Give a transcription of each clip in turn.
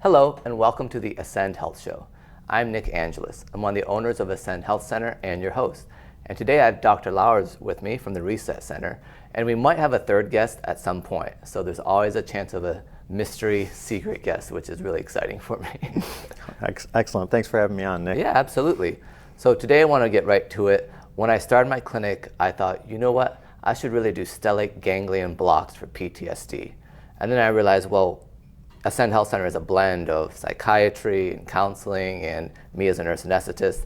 Hello, and welcome to the Ascend Health Show. I'm Nick Angelis. I'm one of the owners of Ascend Health Center and your host. And today I have Dr. Louwers with me from the Reset Center, and we might have a third guest at some point. So there's always a chance of a mystery secret guest, which is really exciting for me. Excellent. Thanks for having me on, Nick. Yeah, absolutely. So today I want to get right to it. When I started my clinic, I thought, you know what? I should really do stellate ganglion blocks for PTSD. And then I realized, well, Ascend Health Center is a blend of psychiatry and counseling and me as a nurse anesthetist.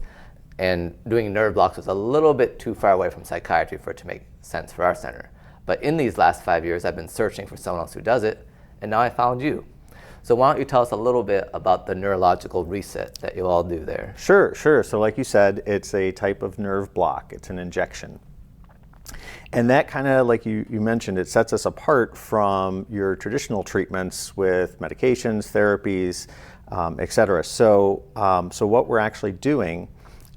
And doing nerve blocks was a little bit too far away from psychiatry for it to make sense for our center. But in these last 5 years, I've been searching for someone else who does it, and now I found you. So why don't you tell us a little bit about the neurological reset that you all do there? Sure. So like you said, it's a type of nerve block. It's an injection. And that kind of, like you mentioned, it sets us apart from your traditional treatments with medications, therapies, et cetera. So what we're actually doing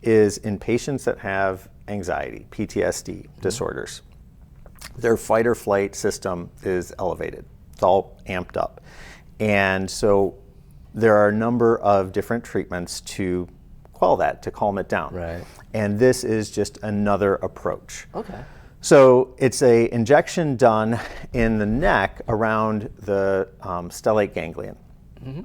is in patients that have anxiety, PTSD disorders, their fight or flight system is elevated. It's all amped up. And so there are a number of different treatments to quell that, to calm it down. Right. And this is just another approach. Okay. So it's a injection done in the neck around the stellate ganglion. Mm-hmm.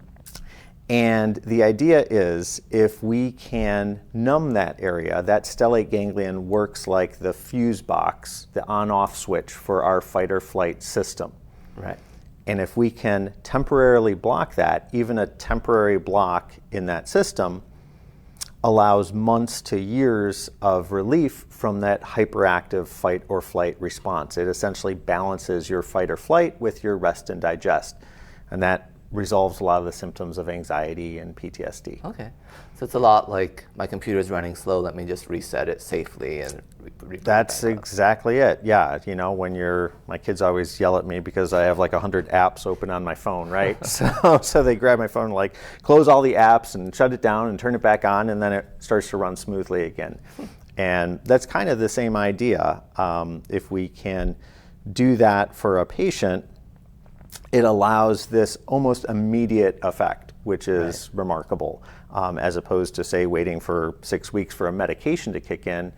And the idea is if we can numb that area, that stellate ganglion works like the fuse box, the on-off switch for our fight or flight system. Right. And if we can temporarily block that, even a temporary block in that system allows months to years of relief from that hyperactive fight or flight response. It essentially balances your fight or flight with your rest and digest. And that resolves a lot of the symptoms of anxiety and PTSD. Okay. So it's a lot like my computer's running slow, let me just reset it safely and That's exactly it. Yeah, you know, my kids always yell at me because I have like 100 apps open on my phone, right? so they grab my phone and like close all the apps and shut it down and turn it back on, and then it starts to run smoothly again. And that's kind of the same idea. If we can do that for a patient, it allows this almost immediate effect, which is remarkable, as opposed to, say, waiting for 6 weeks for a medication to kick in.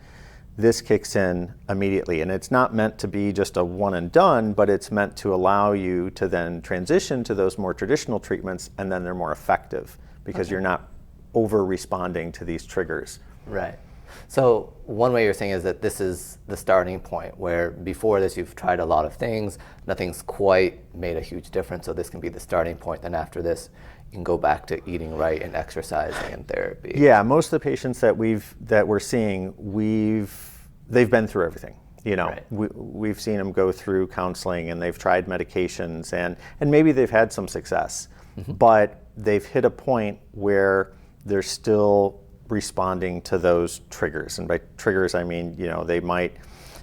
This kicks in immediately, and it's not meant to be just a one and done, but it's meant to allow you to then transition to those more traditional treatments, and then they're more effective because you're not over-responding to these triggers. Right. So one way you're saying is that this is the starting point, where before this you've tried a lot of things, nothing's quite made a huge difference, so this can be the starting point. Then after this, you can go back to eating right and exercising and therapy. Yeah, most of the patients that we're seeing, they've been through everything. You know, Right. we've seen them go through counseling, and they've tried medications, and maybe they've had some success, but they've hit a point where they're still responding to those triggers. And by triggers, I mean, you know, they might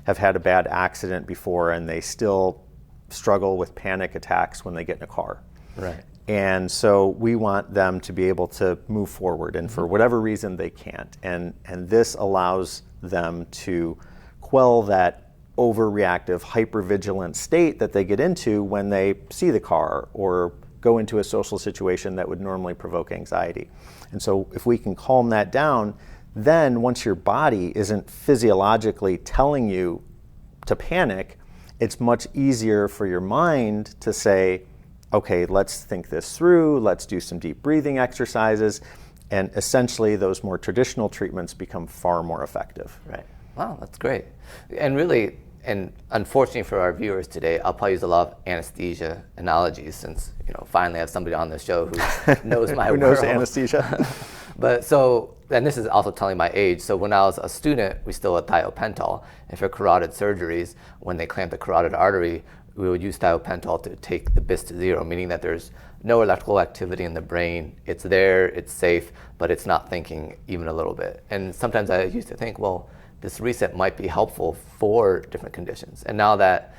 have had a bad accident before and they still struggle with panic attacks when they get in a car. Right. And so we want them to be able to move forward, and for whatever reason they can't. And this allows them to quell that overreactive, hypervigilant state that they get into when they see the car or go into a social situation that would normally provoke anxiety. And so if we can calm that down, then once your body isn't physiologically telling you to panic, it's much easier for your mind to say, okay, let's think this through, let's do some deep breathing exercises, and essentially those more traditional treatments become far more effective. Right. Wow, that's great. And really, and unfortunately for our viewers today, I'll probably use a lot of anesthesia analogies since, you know, finally I have somebody on the show who knows my Who world. knows anesthesia? But so, and this is also telling my age, so when I was a student, we still had thiopental, and for carotid surgeries, when they clamp the carotid artery, we would use thiopental to take the BIS to zero, meaning that there's no electrical activity in the brain. It's there, it's safe, but it's not thinking even a little bit. And sometimes I used to think, well, this reset might be helpful for different conditions. And now that,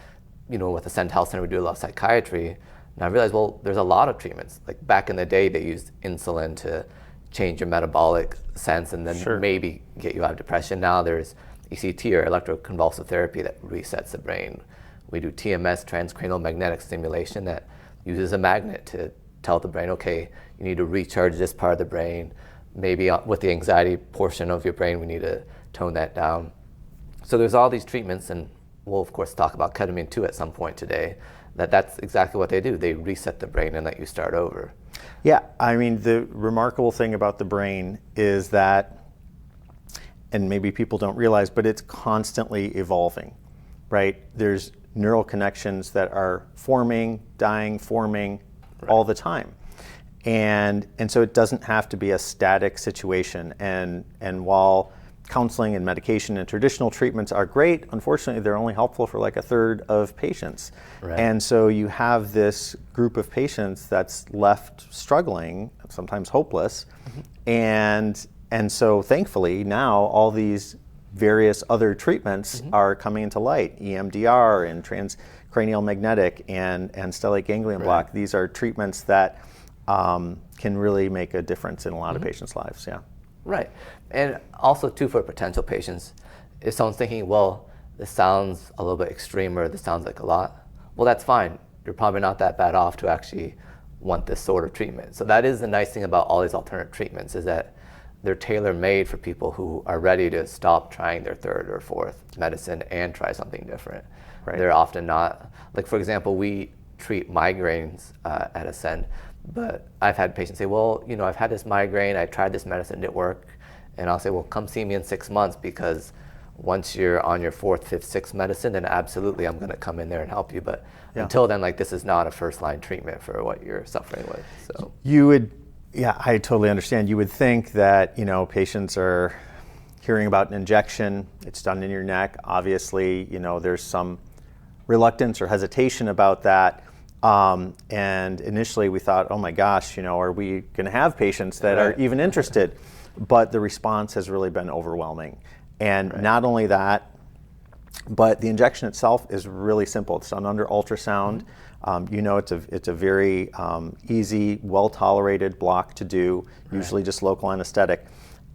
you know, with Ascend Health Center, we do a lot of psychiatry, and I realized, well, there's a lot of treatments. Like back in the day, they used insulin to change your metabolic sense and then maybe get you out of depression. Now there's ECT or electroconvulsive therapy that resets the brain. We do TMS, Transcranial Magnetic Stimulation, that uses a magnet to tell the brain, okay, you need to recharge this part of the brain. Maybe with the anxiety portion of your brain, we need to tone that down. So there's all these treatments, and we'll of course talk about ketamine too at some point today, that's exactly what they do. They reset the brain and let you start over. Yeah, I mean, the remarkable thing about the brain is that, and maybe people don't realize, but it's constantly evolving, right? There's neural connections that are forming, dying, forming all the time. And so it doesn't have to be a static situation. And while counseling and medication and traditional treatments are great, unfortunately, they're only helpful for like a third of patients. Right. And so you have this group of patients that's left struggling, sometimes hopeless. And so thankfully now all these various other treatments are coming into light. EMDR and transcranial magnetic and stellate ganglion block. These are treatments that can really make a difference in a lot of patients' lives. Yeah. Right. And also too, for potential patients, if someone's thinking, well, this sounds a little bit extreme or this sounds like a lot, well, that's fine. You're probably not that bad off to actually want this sort of treatment. So that is the nice thing about all these alternate treatments, is that they're tailor-made for people who are ready to stop trying their third or fourth medicine and try something different. Right. They're often not, like for example, we treat migraines at Ascend, but I've had patients say, well, you know, I've had this migraine, I tried this medicine, it didn't work. And I'll say, well, come see me in 6 months, because once you're on your 4th, 5th, 6th medicine, then absolutely I'm going to come in there and help you. But until then, like, this is not a first-line treatment for what you're suffering with. So you would, yeah, I totally understand. You would think that, you know, patients are hearing about an injection, it's done in your neck. Obviously, you know, there's some reluctance or hesitation about that. And initially we thought, oh my gosh, you know, are we going to have patients that are even interested? But the response has really been overwhelming. And not only that, but the injection itself is really simple. It's done under ultrasound. You know, it's a very easy, well-tolerated block to do, usually just local anesthetic.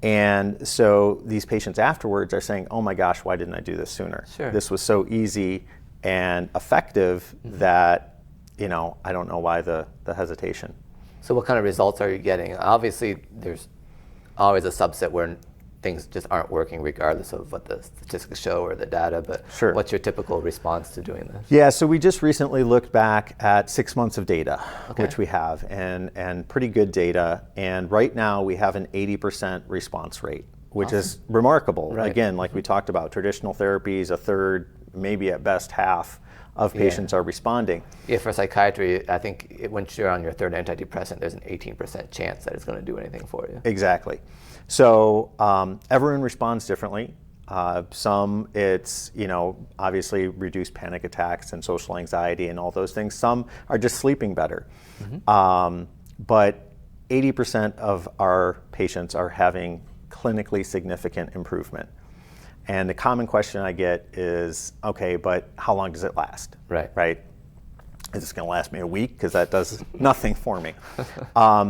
And so these patients afterwards are saying, oh my gosh, why didn't I do this sooner? Sure. This was so easy and effective that, you know, I don't know why the hesitation. So what kind of results are you getting? Obviously, there's always a subset where things just aren't working regardless of what the statistics show or the data, but what's your typical response to doing this? Yeah, so we just recently looked back at 6 months of data, which we have, and pretty good data. And right now we have an 80% response rate, which is remarkable. Right. Again, like we talked about, traditional therapies, a third, maybe at best half of patients are responding. Yeah, for psychiatry, I think once you're on your third antidepressant, there's an 18% chance that it's going to do anything for you. Exactly. So everyone responds differently. Some it's, you know, obviously reduced panic attacks and social anxiety and all those things. Some are just sleeping better. But 80% of our patients are having clinically significant improvement. And the common question I get is, okay, but how long does it last? Right? Is this going to last me a week? Because that does nothing for me.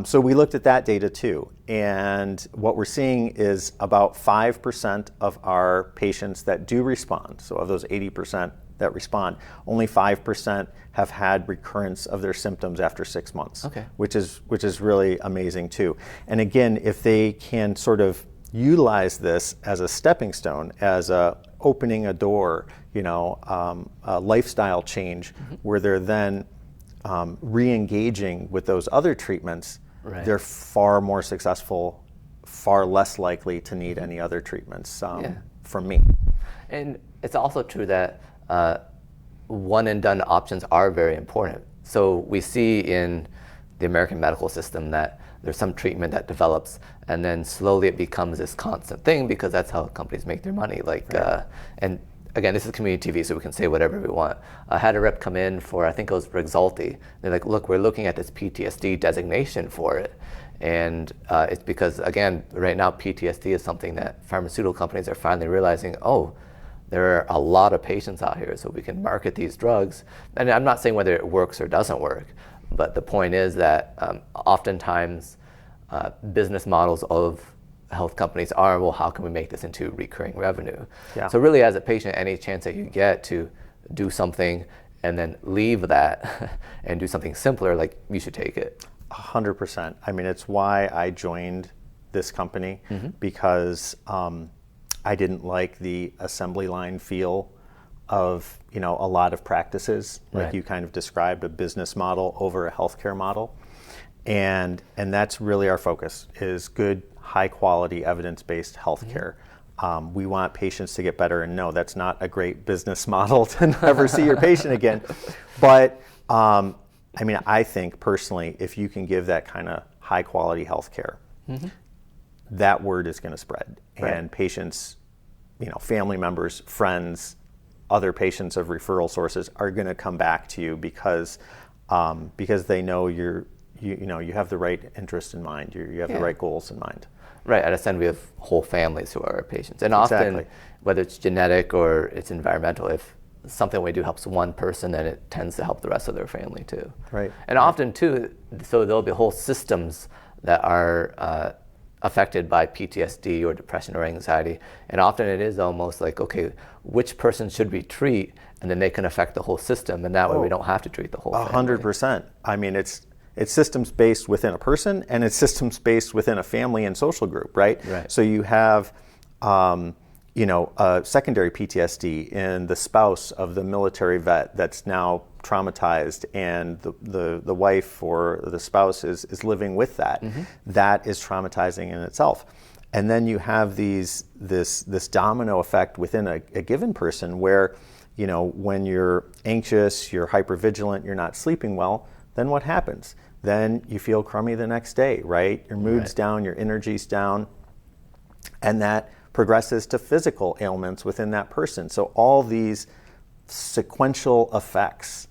So we looked at that data too. And what we're seeing is about 5% of our patients that do respond, so of those 80% that respond, only 5% have had recurrence of their symptoms after 6 months, which is really amazing too. And again, if they can sort of utilize this as a stepping stone, as opening a door, you know, a lifestyle change, where they're then re-engaging with those other treatments, they're far more successful, far less likely to need any other treatments from me. And it's also true that one and done options are very important. So we see in the American medical system that there's some treatment that develops, and then slowly it becomes this constant thing, because that's how companies make their money. Like, and again, this is community TV, so we can say whatever we want. I had a rep come in for, I think it was Rexulti. They're like, look, we're looking at this PTSD designation for it. And it's because, again, right now PTSD is something that pharmaceutical companies are finally realizing, oh, there are a lot of patients out here, so we can market these drugs. And I'm not saying whether it works or doesn't work, but the point is that oftentimes business models of health companies are, well, how can we make this into recurring revenue? So really, as a patient, any chance that you get to do something and then leave that and do something simpler, like, you should take it. 100%. I mean, it's why I joined this company, because I didn't like the assembly line feel of, a lot of practices, like you kind of described, a business model over a healthcare model. And that's really our focus, is good, high quality, evidence-based healthcare. We want patients to get better, and no, that's not a great business model to never see your patient again. But I mean, I think personally, if you can give that kind of high quality healthcare, that word is going to spread. And patients, family members, friends, other patients of referral sources are going to come back to you because they know you have the right interest in mind. You have the right goals in mind. Right. At Ascend, we have whole families who are our patients. And often, whether it's genetic or it's environmental, if something we do helps one person, then it tends to help the rest of their family too. Right. And often too, so there'll be whole systems that are affected by PTSD or depression or anxiety. And often it is almost like, okay, which person should we treat? And then they can affect the whole system. And that way we don't have to treat the whole family. 100%. I mean, it's systems based within a person, and it's systems based within a family and social group, right? So you have, secondary PTSD in the spouse of the military vet that's now traumatized, and the wife or the spouse is living with that. That is traumatizing in itself. And then you have this domino effect within a given person where, when you're anxious, you're hypervigilant, you're not sleeping well, then what happens? Then you feel crummy the next day, right? Your mood's down, your energy's down, and that progresses to physical ailments within that person. So all these sequential effects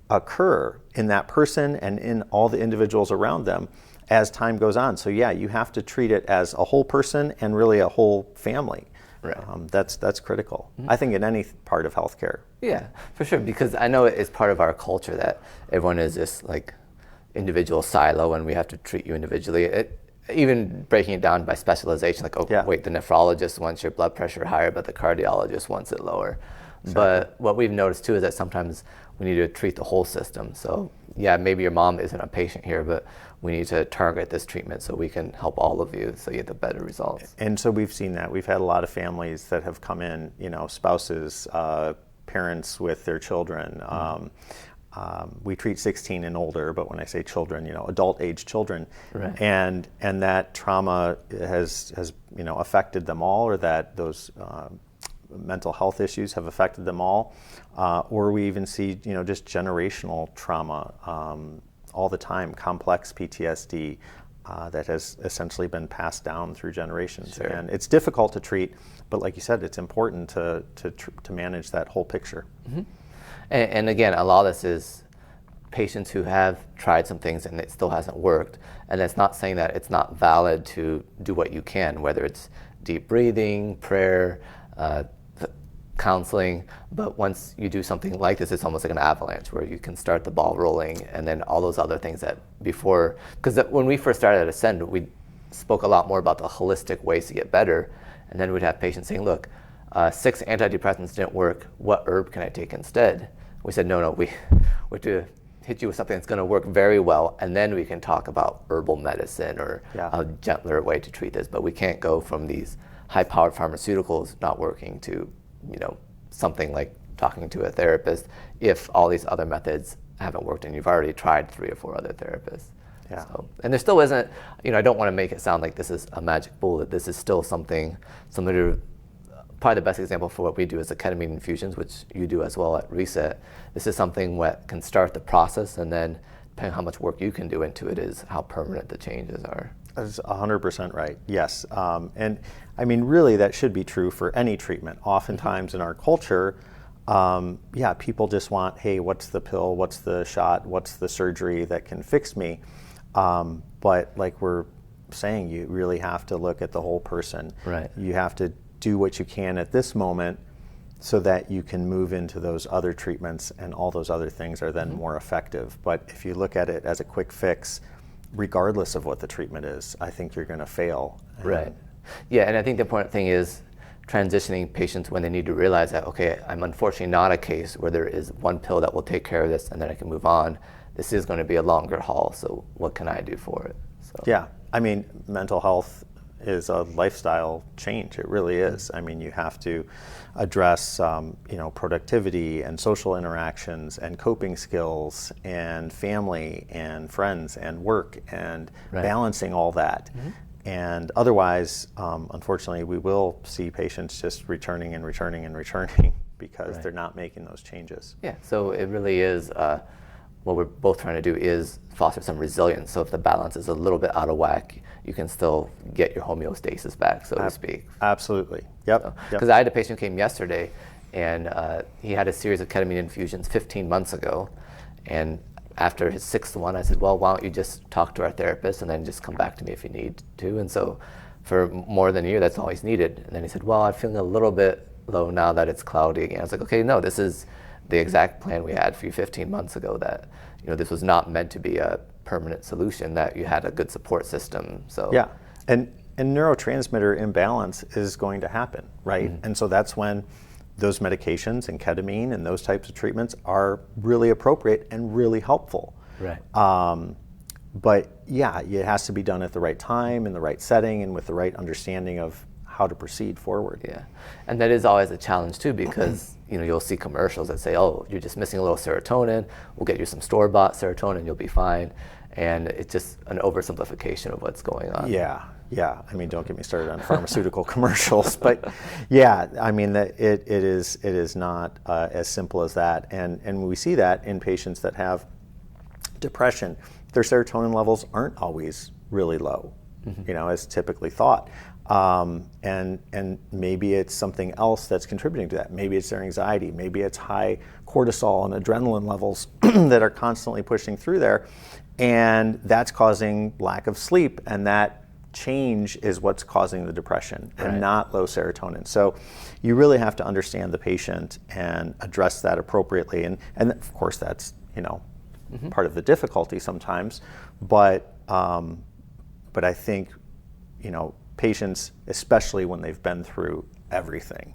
occur in that person and in all the individuals around them as time goes on. So yeah, you have to treat it as a whole person and really a whole family. That's critical, I think, in any part of healthcare. Yeah, for sure, because I know it's part of our culture that everyone is this like individual silo and we have to treat you individually. Even breaking it down by specialization, like, wait, the nephrologist wants your blood pressure higher, but the cardiologist wants it lower. But what we've noticed too is that sometimes we need to treat the whole system. So yeah, maybe your mom isn't a patient here, but we need to target this treatment so we can help all of you so you get the better results. And so we've seen that. We've had a lot of families that have come in, spouses, parents with their children. We treat 16 and older, but when I say children, adult age children, and that trauma has affected them all, or that those mental health issues have affected them all, or we even see just generational trauma all the time, complex PTSD that has essentially been passed down through generations, and it's difficult to treat, but like you said, it's important to manage that whole picture. And again, a lot of this is patients who have tried some things and it still hasn't worked. And it's not saying that it's not valid to do what you can, whether it's deep breathing, prayer, counseling. But once you do something like this, it's almost like an avalanche where you can start the ball rolling, and then all those other things that before, because when we first started at Ascend, we spoke a lot more about the holistic ways to get better. And then we'd have patients saying, look, 6 antidepressants didn't work. What herb can I take instead? We said, no, we have to hit you with something that's going to work very well, and then we can talk about herbal medicine or a gentler way to treat this. But we can't go from these high-powered pharmaceuticals not working to, something like talking to a therapist if all these other methods haven't worked and you've already tried 3 or 4 other therapists. So, and there still isn't, I don't want to make it sound like this is a magic bullet. This is still something to. Probably the best example for what we do is the ketamine infusions, which you do as well at Reset. This is something that can start the process, and then depending on how much work you can do into it is how permanent the changes are. That's 100% right, yes. And I mean, really that should be true for any treatment. Oftentimes in our culture, people just want, hey, what's the pill, what's the shot, what's the surgery that can fix me? But like we're saying, you really have to look at the whole person. You have to do what you can at this moment so that you can move into those other treatments, and all those other things are then more effective. But if you look at it as a quick fix, regardless of what the treatment is, I think you're going to fail. Yeah, and I think the important thing is transitioning patients when they need to realize that, okay, I'm unfortunately not a case where there is one pill that will take care of this and then I can move on. this is going to be a longer haul, so what can I do for it? So. Yeah, I mean, mental health is a lifestyle change. It really is. I mean, you have to address, productivity and social interactions and coping skills and family and friends and work and balancing all that. And otherwise, unfortunately, we will see patients just returning and returning and returning because they're not making those changes. Yeah, so it really is, what we're both trying to do is foster some resilience. So if the balance is a little bit out of whack, you can still get your homeostasis back, so to speak. Absolutely. Yep. Because I had a patient who came yesterday, and he had a series of ketamine infusions 15 months ago. And after his 6th one, I said, well, why don't you just talk to our therapist and then just come back to me if you need to. And so for more than a year, that's all he's needed. And then he said, well, I'm feeling a little bit low now that it's cloudy again. I was like, okay, no, this is the exact plan we had for you 15 months ago, that this was not meant to be a permanent solution, that you had a good support system. So yeah, and neurotransmitter imbalance is going to happen, right? And so that's when those medications and ketamine and those types of treatments are really appropriate and really helpful. Right. But yeah, it has to be done at the right time, in the right setting, and with the right understanding of how to proceed forward. Yeah, and that is always a challenge too, because you'll see commercials that say, oh, you're just missing a little serotonin, we'll get you some store-bought serotonin, you'll be fine. And it's just an oversimplification of what's going on. Yeah. I mean, don't get me started on pharmaceutical commercials, but yeah, I mean, it is not as simple as that. And we see that in patients that have depression, their serotonin levels aren't always really low, as typically thought. And maybe it's something else that's contributing to that. Maybe it's their anxiety. Maybe it's high cortisol and adrenaline levels that are constantly pushing through there. And that's causing lack of sleep. And that change is what's causing the depression and not low serotonin. So you really have to understand the patient and address that appropriately. And of course, that's, part of the difficulty sometimes. But I think, patients, especially when they've been through everything,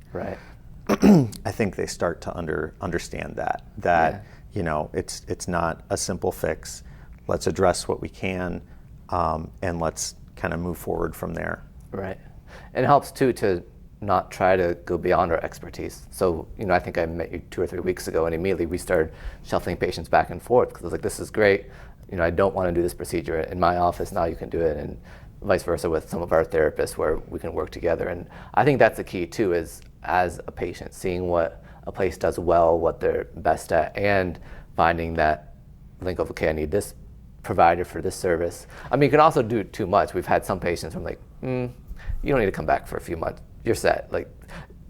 I think they start to understand that it's not a simple fix. Let's address what we can, and let's kind of move forward from there. Right. And it helps too to not try to go beyond our expertise. So, I think I met you 2 or 3 weeks ago, and immediately we started shuffling patients back and forth, because I was like, this is great. I don't want to do this procedure in my office, now you can do it, and vice versa with some of our therapists, where we can work together. And I think that's the key too, is as a patient, seeing what a place does well, what they're best at, and finding that link of, okay, I need this provider for this service. I mean, you can also do too much. We've had some patients who I'm like, you don't need to come back for a few months. You're set. Like,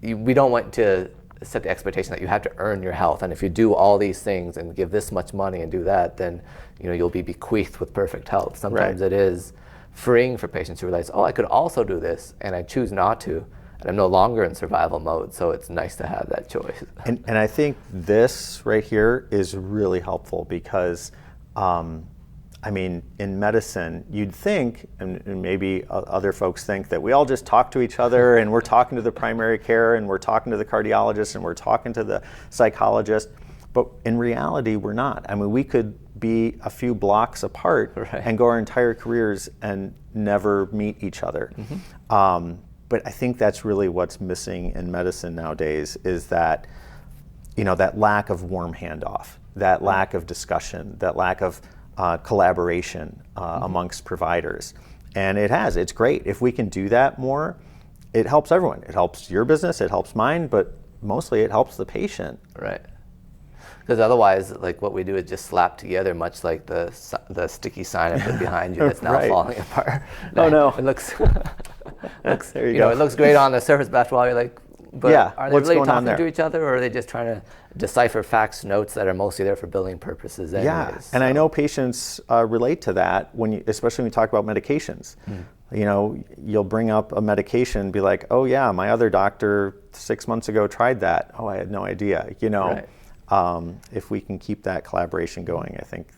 we don't want to set the expectation that you have to earn your health. And if you do all these things and give this much money and do that, then you'll be bequeathed with perfect health. Sometimes it is freeing for patients who realize, oh, I could also do this, and I choose not to, and I'm no longer in survival mode. So it's nice to have that choice. And I think this right here is really helpful because, I mean, in medicine, you'd think, and maybe other folks think, that we all just talk to each other, and we're talking to the primary care, and we're talking to the cardiologist, and we're talking to the psychologist. But in reality, we're not. I mean, we could be a few blocks apart and go our entire careers and never meet each other. But I think that's really what's missing in medicine nowadays, is that, that lack of warm handoff, that lack of discussion, that lack of collaboration amongst providers. And it's great. If we can do that more, it helps everyone. It helps your business, it helps mine, but mostly it helps the patient. Right. Because otherwise, like, what we do is just slap together, much like the sticky sign I put behind you that's now falling apart. Oh no! It looks, there you go. It looks great on the surface, but after a while you're like, but are they what's really going on talking there? to each other, or are they just trying to decipher facts, notes that are mostly there for billing purposes anyways? Yeah, and I know patients relate to that, especially when you talk about medications. You'll bring up a medication and be like, oh yeah, my other doctor 6 months ago tried that. Oh, I had no idea. If we can keep that collaboration going, I think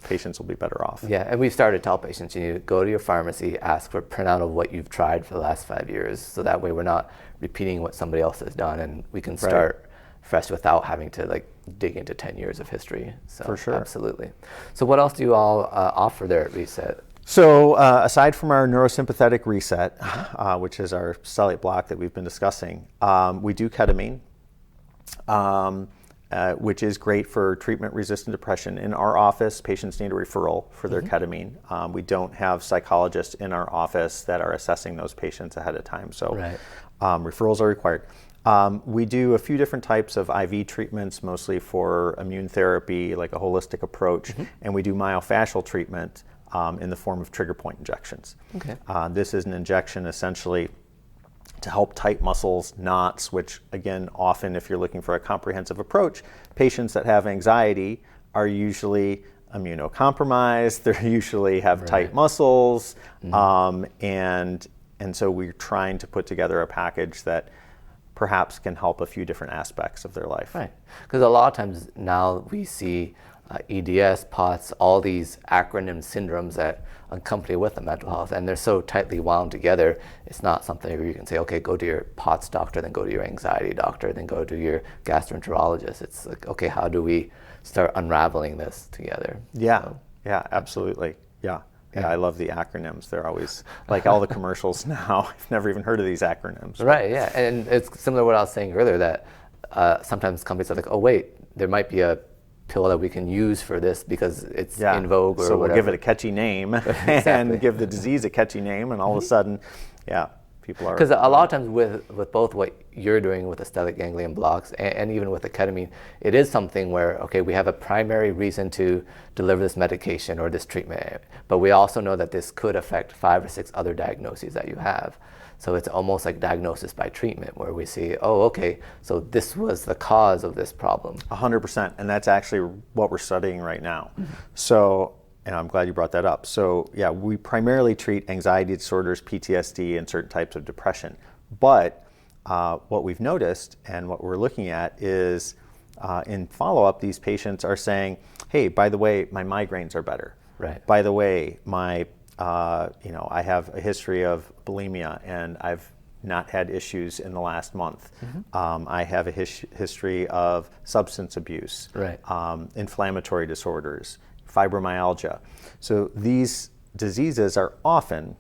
patients will be better off. Yeah, and we've started to tell patients, you need to go to your pharmacy, ask for a printout of what you've tried for the last 5 years, so that way we're not repeating what somebody else has done, and we can start fresh without having to like dig into 10 years of history. So For sure. absolutely. So what else do you all offer there at Reset? So aside from our neurosympathetic reset, which is our stellate block that we've been discussing, we do ketamine, which is great for treatment-resistant depression. In our office, patients need a referral for their ketamine. We don't have psychologists in our office that are assessing those patients ahead of time, so referrals are required. We do a few different types of IV treatments, mostly for immune therapy, like a holistic approach, and we do myofascial treatment in the form of trigger point injections. Okay. This is an injection essentially to help tight muscles, knots, which again, often if you're looking for a comprehensive approach, patients that have anxiety are usually immunocompromised, they usually have tight muscles, and so we're trying to put together a package that perhaps can help a few different aspects of their life. Right, because a lot of times now we see EDS, POTS, all these acronym syndromes that accompany with the mental health, and they're so tightly wound together. It's not something where you can say, okay, go to your POTS doctor, then go to your anxiety doctor, then go to your gastroenterologist. It's like, okay, how do we start unraveling this together? Yeah, So, yeah, absolutely. Yeah, I love the acronyms. They're always, like all the commercials now, I've never even heard of these acronyms. right, yeah, and it's similar to what I was saying earlier, that sometimes companies are like, oh wait, there might be a pill that we can use for this because it's in vogue or so we'll whatever. give it a catchy name and give the disease a catchy name, and all of a sudden, people are... Because a lot of times with both what you're doing with the stellate ganglion blocks and even with the ketamine, it is something where, okay, we have a primary reason to deliver this medication or this treatment, but we also know that this could affect 5 or 6 other diagnoses that you have. So it's almost like diagnosis by treatment, where we see, oh, okay, so this was the cause of this problem. 100%, and that's actually what we're studying right now. So, and I'm glad you brought that up. So yeah, we primarily treat anxiety disorders, PTSD, and certain types of depression. But what we've noticed and what we're looking at is in follow-up, these patients are saying, hey, by the way, my migraines are better. Right. By the way, my I have a history of bulimia and I've not had issues in the last month. I have a history of substance abuse, inflammatory disorders, fibromyalgia. So these diseases are often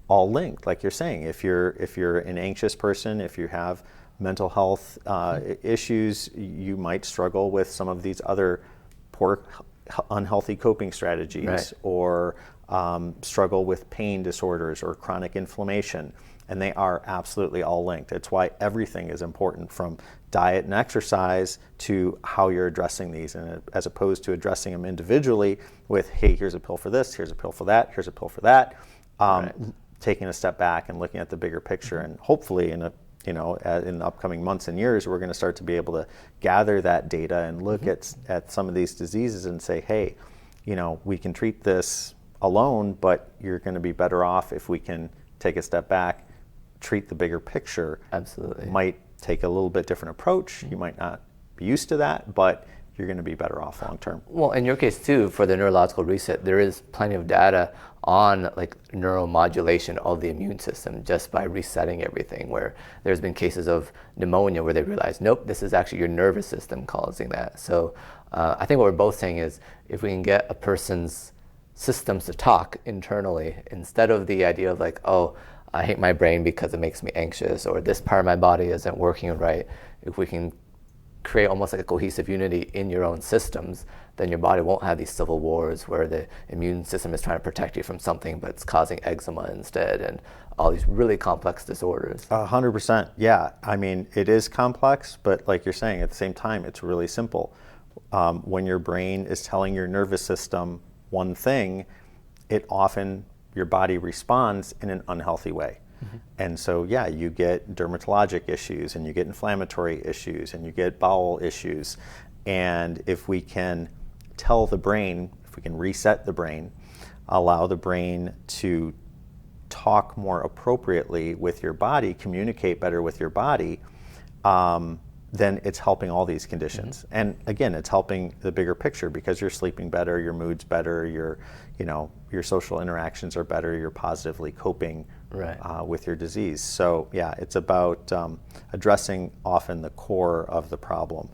all linked, like you're saying. If you're an anxious person, if you have mental health issues, you might struggle with some of these other poor, unhealthy coping strategies, or struggle with pain disorders or chronic inflammation, and they are absolutely all linked. It's why everything is important, from diet and exercise to how you're addressing these, and as opposed to addressing them individually with, hey, here's a pill for this, here's a pill for that, here's a pill for that. Taking a step back and looking at the bigger picture, and hopefully in the upcoming months and years, we're going to start to be able to gather that data and look at some of these diseases and say, hey, we can treat this alone, but you're going to be better off if we can take a step back, treat the bigger picture. Absolutely. Might take a little bit different approach. You might not be used to that, but you're going to be better off long term. Well, in your case too, for the neurological reset, there is plenty of data on like neuromodulation of the immune system just by resetting everything, where there's been cases of pneumonia where they realized, nope, this is actually your nervous system causing that. So I think what we're both saying is, if we can get a person's systems to talk internally, instead of the idea of like, oh, I hate my brain because it makes me anxious, or this part of my body isn't working right. If we can create almost like a cohesive unity in your own systems, then your body won't have these civil wars where the immune system is trying to protect you from something, but it's causing eczema instead, and all these really complex disorders. 100%. Yeah. I mean, it is complex, but like you're saying, at the same time, it's really simple. When your brain is telling your nervous system one thing, your body responds in an unhealthy way. And so, yeah, you get dermatologic issues, and you get inflammatory issues, and you get bowel issues. And if we can tell the brain, if we can reset the brain, allow the brain to talk more appropriately with your body, communicate better with your body, then it's helping all these conditions. And again, it's helping the bigger picture, because you're sleeping better, your mood's better, your social interactions are better, you're positively coping with your disease. So yeah, it's about addressing often the core of the problem.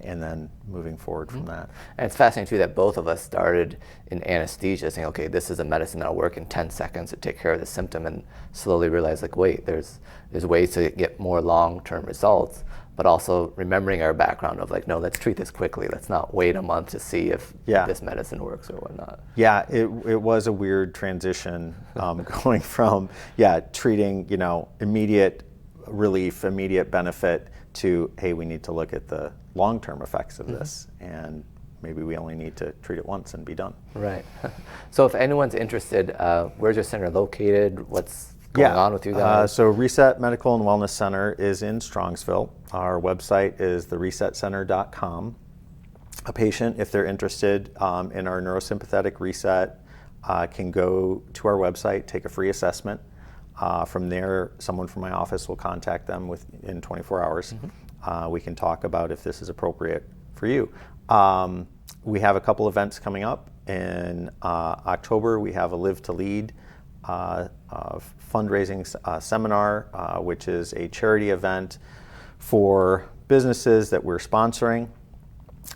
And then moving forward from that. And it's fascinating too that both of us started in anesthesia, saying, okay, this is a medicine that'll work in 10 seconds to take care of the symptom, and slowly realize, like, wait, there's ways to get more long-term results, but also remembering our background of like, no, let's treat this quickly. Let's not wait a month to see if this medicine works or whatnot. Yeah, it was a weird transition going from, treating, immediate relief, immediate benefit to, hey, we need to look at the long-term effects of this, and maybe we only need to treat it once and be done. Right. So if anyone's interested, where's your center located? What's going on with you guys? So Reset Medical and Wellness Center is in Strongsville. Our website is theresetcenter.com. A patient, if they're interested in our neurosympathetic reset, can go to our website, take a free assessment. From there, someone from my office will contact them within 24 hours. We can talk about if this is appropriate for you. We have a couple events coming up. In October, we have a Live to Lead fundraising seminar, which is a charity event for businesses that we're sponsoring.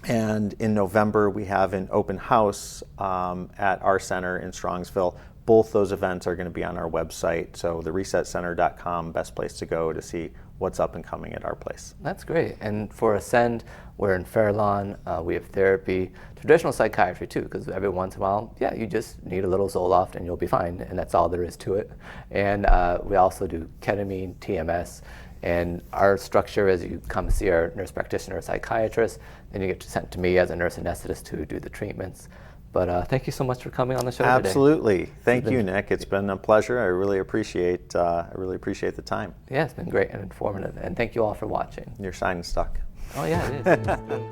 And in November, we have an open house at our center in Strongsville. Both those events are going to be on our website, so theresetcenter.com, best place to go to see what's up and coming at our place. That's great. And for Ascend, we're in Fairlawn. We have therapy, traditional psychiatry too, because every once in a while, you just need a little Zoloft and you'll be fine, and that's all there is to it. And we also do ketamine, TMS, and our structure is you come see our nurse practitioner or psychiatrist, then you get sent to me as a nurse anesthetist to do the treatments. But thank you so much for coming on the show today. Absolutely. Thank you, Nick. It's been a pleasure. I really appreciate the time. Yeah, it's been great and informative. And thank you all for watching. Your sign stuck. Oh yeah, it is. It's great.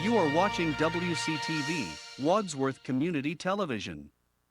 You are watching WCTV, Wadsworth Community Television.